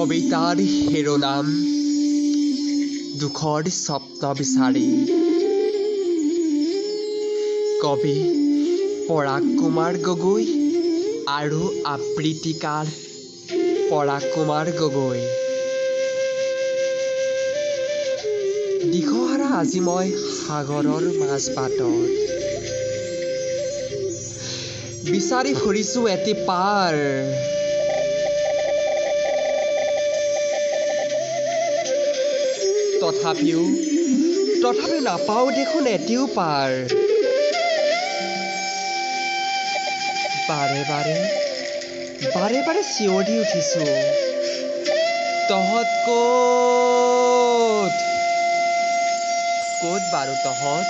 কবিতাৰ শিৰোনাম দুখৰ স্বপ্ন বিচাৰি। কবি পৰাগ কুমাৰ গগৈ আৰু আবৃত্তিকাৰ পৰাগ কুমাৰ গগৈ। দিশহাৰা আজি মই সাগৰৰ মাজবাটত বিচাৰি ফুৰিছো এটি পাৰ। তথাপিও নাপাওঁ দেখোন এটিও পাৰ। বাৰে বাৰে চিঞৰি উঠিছো, তহঁত ক'ত বাৰু তহঁত?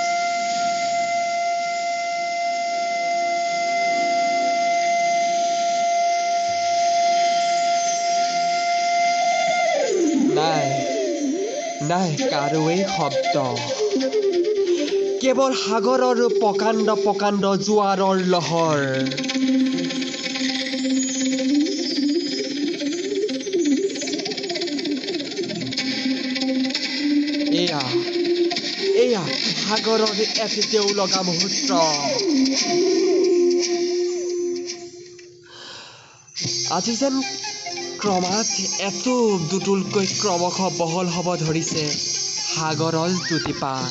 নাই কাৰোৱেই শব্দ, কেৱল সাগৰৰ প্ৰকাণ্ড জোৱাৰৰ লহৰ। এয়া সাগৰৰ এটি তেওঁলোকা মুহূৰ্ত। আজি যেন ক্ৰমাৎ দুটুলকৈ ক্ৰমশঃ বহল হ'ব ধৰিছে সাগৰৰ দুটিপাৰ।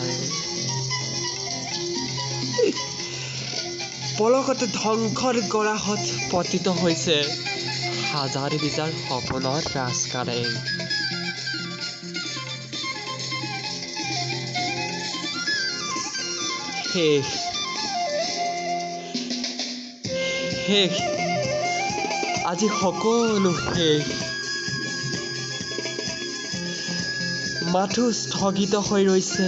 পলকতে ধ্বংসৰ গৰাহত পতিত হৈছে হাজাৰ বিজাৰ সপোনৰ ৰাজকাৰেং। শেষ আজি সকলো শেষ। মাথো স্থগিত হৈ ৰৈছে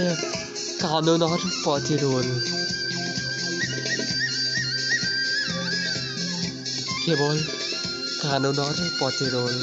কানুনৰ প্ৰতিৰোল। কেৱল কানুনৰ প্ৰতিৰোল।